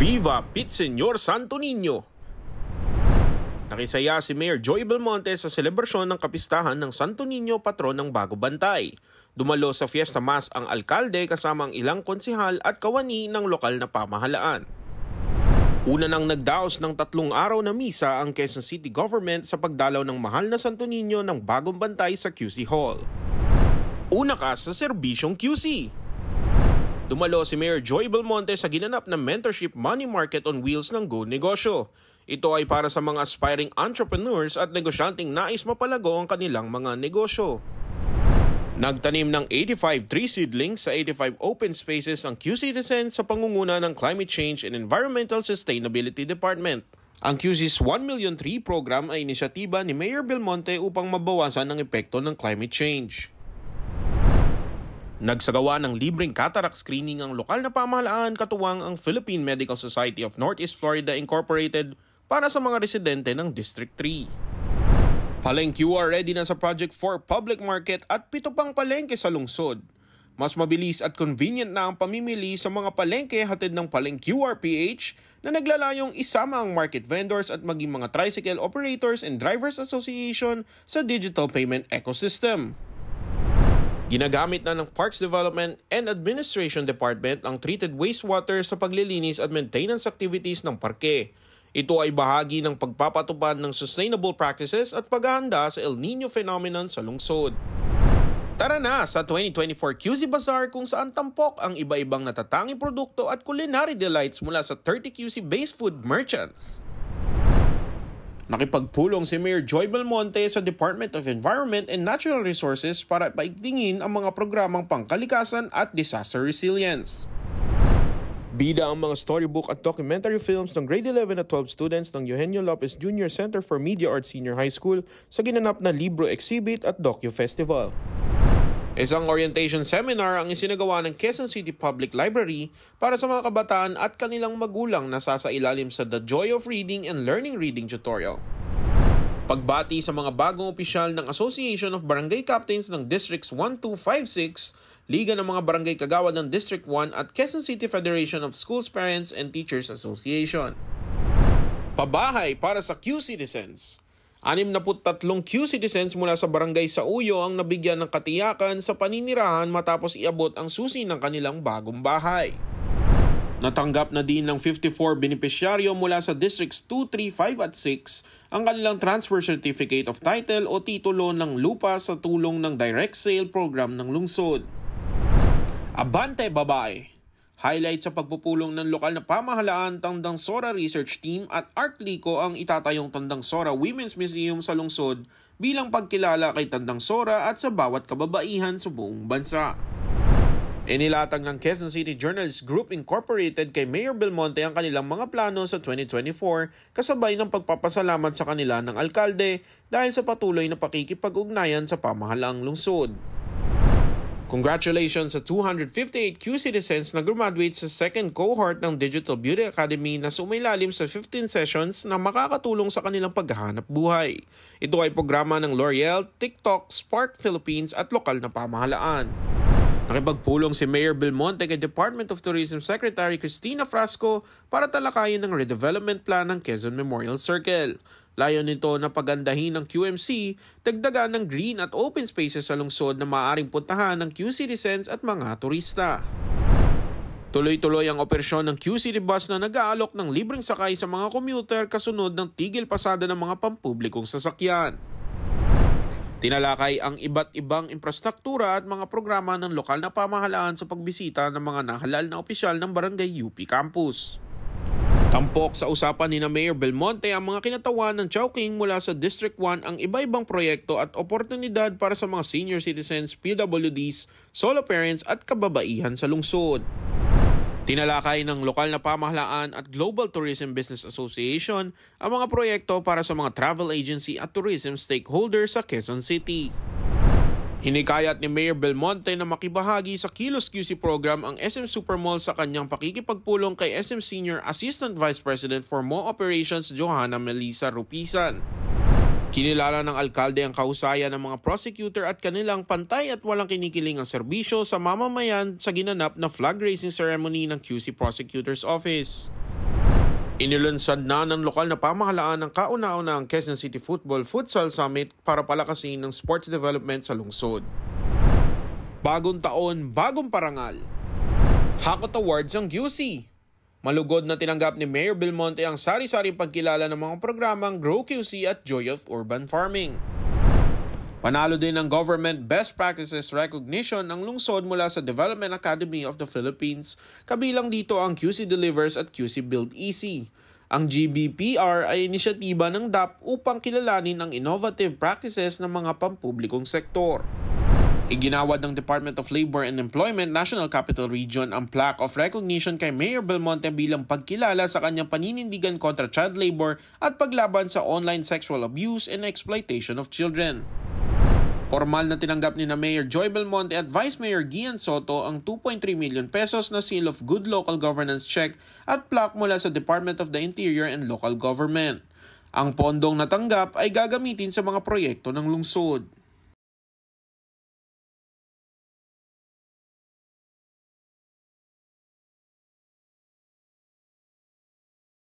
Viva Pit Señor Santo Niño! Nakisaya si Mayor Joey Belmonte sa selebrasyon ng kapistahan ng Santo Niño, patron ng Bagubantay. Dumalo sa Fiesta Mass ang alkalde kasama ang ilang konsehal at kawani ng lokal na pamahalaan. Una nang nagdaos ng 3 araw na misa ang Quezon City Government sa pagdalaw ng mahal na Santo Niño ng Bagong Bantay sa QC Hall. Una ka sa serbisyong QC. Dumalo si Mayor Joey Belmonte sa ginanap na mentorship money market on wheels ng Go Negosyo. Ito ay para sa mga aspiring entrepreneurs at negosyanteng nais mapalago ang kanilang mga negosyo. Nagtanim ng 85 tree seedlings sa 85 open spaces ang Q-Citizen sa pangunguna ng Climate Change and Environmental Sustainability Department. Ang QC's 1 Million Tree Program ay inisyatiba ni Mayor Belmonte upang mabawasan ang epekto ng climate change. Nagsagawa ng libreng cataract screening ang lokal na pamahalaan katuwang ang Philippine Medical Society of Northeast Florida Incorporated para sa mga residente ng District 3. Palengke QR ready na sa Project 4 Public Market at 7 pang palengke sa lungsod. Mas mabilis at convenient na ang pamimili sa mga palengke hatid ng Palengke QR PH na naglalayong isama ang market vendors at maging mga tricycle operators and drivers association sa digital payment ecosystem. Ginagamit na ng Parks Development and Administration Department ang treated wastewater sa paglilinis at maintenance activities ng parke. Ito ay bahagi ng pagpapatupad ng sustainable practices at paghahanda sa El Niño phenomenon sa lungsod. Tara na sa 2024 QC Bazaar kung saan tampok ang iba-ibang natatanging produkto at culinary delights mula sa 30 QC-based food merchants. Nakipagpulong si Mayor Joey Belmonte sa Department of Environment and Natural Resources para paigtingin ang mga programang pangkalikasan at disaster resilience. Bida ang mga storybook at documentary films ng grade 11 at 12 students ng Eugenio Lopez Jr. Center for Media Arts Senior High School sa ginanap na Libro Exhibit at Docu-Festival. Isang orientation seminar ang isinagawa ng Quezon City Public Library para sa mga kabataan at kanilang magulang na sasailalim sa The Joy of Reading and Learning Reading tutorial. Pagbati sa mga bagong opisyal ng Association of Barangay Captains ng Districts 1, 2, 5, 6, Liga ng mga Barangay Kagawad ng District 1 at Quezon City Federation of Schools Parents and Teachers Association. Pabahay para sa Q-Citizens. 63 Q-Citizens mula sa Barangay Sauyo ang nabigyan ng katiyakan sa paninirahan matapos iabot ang susi ng kanilang bagong bahay. Natanggap na din ng 54 benepisyaryo mula sa Districts 2, 3, 5 at 6 ang kanilang Transfer Certificate of Title o titulo ng lupa sa tulong ng Direct Sale Program ng lungsod. Abante Babae! Highlight sa pagpupulong ng lokal na pamahalaan, Tandang Sora Research Team at Art Lico ang itatayong Tandang Sora Women's Museum sa lungsod bilang pagkilala kay Tandang Sora at sa bawat kababaihan sa buong bansa. Inilatag ng Quezon City Journalists Group Incorporated kay Mayor Belmonte ang kanilang mga plano sa 2024 kasabay ng pagpapasalamat sa kanila ng alkalde dahil sa patuloy na pakikipag-ugnayan sa pamahalaang lungsod. Congratulations sa 258 Q-Citizens na graduate sa second cohort ng Digital Beauty Academy na sumailalim sa 15 sessions na makakatulong sa kanilang paghahanap buhay. Ito ay programa ng L'Oreal, TikTok, Spark Philippines at lokal na pamahalaan. Nakipagpulong si Mayor Belmonte kay Department of Tourism Secretary Cristina Frasco para talakayin ng redevelopment plan ng Quezon Memorial Circle. Layon nito na pagandahin ng QMC, dagdagan ng green at open spaces sa lungsod na maaaring puntahan ng Q-Citizens at mga turista. Tuloy-tuloy ang operasyon ng Q-City Bus na nag-aalok ng libreng sakay sa mga commuter kasunod ng tigil pasada ng mga pampublikong sasakyan. Tinalakay ang iba't ibang infrastruktura at mga programa ng lokal na pamahalaan sa pagbisita ng mga nahalal na opisyal ng Barangay UP Campus. Tampok sa usapan ni Mayor Belmonte ang mga kinatawan ng Chowking mula sa District 1 ang iba-ibang proyekto at oportunidad para sa mga senior citizens, PWDs, solo parents at kababaihan sa lungsod. Tinalakay ng lokal na pamahalaan at Global Tourism Business Association ang mga proyekto para sa mga travel agency at tourism stakeholders sa Quezon City. Hinikayat ni Mayor Belmonte na makibahagi sa Kilos QC program ang SM Supermall sa kanyang pakikipagpulong kay SM Senior Assistant Vice President for Mall Operations Johanna Melissa Rupisan. Kinilala ng alkalde ang kahusayan ng mga prosecutor at kanilang pantay at walang kinikiling ang serbisyo sa mamamayan sa ginanap na flag raising ceremony ng QC Prosecutor's Office. Inilunsad na ng lokal na pamahalaan ng kauna-unahang Quezon City Football Futsal Summit para palakasin ng sports development sa lungsod. Bagong taon, bagong parangal. Hakot Awards ang QC. Malugod na tinanggap ni Mayor Belmonte ang sari-saring pagkilala ng mga programang Grow QC at Joy of Urban Farming. Panalo din ng Government Best Practices Recognition ang lungsod mula sa Development Academy of the Philippines, kabilang dito ang QC Delivers at QC Build Easy. Ang GBPR ay inisyatiba ng DAP upang kilalanin ang innovative practices ng mga pampublikong sektor. Iginawad ng Department of Labor and Employment National Capital Region ang plaque of recognition kay Mayor Belmonte bilang pagkilala sa kanyang paninindigan kontra child labor at paglaban sa online sexual abuse and exploitation of children. Formal na tinanggap ni Mayor Joy Belmonte at Vice Mayor Gian Soto ang 2.3 million pesos na Seal of Good Local Governance check at plaque mula sa Department of the Interior and Local Government. Ang pondong natanggap ay gagamitin sa mga proyekto ng lungsod.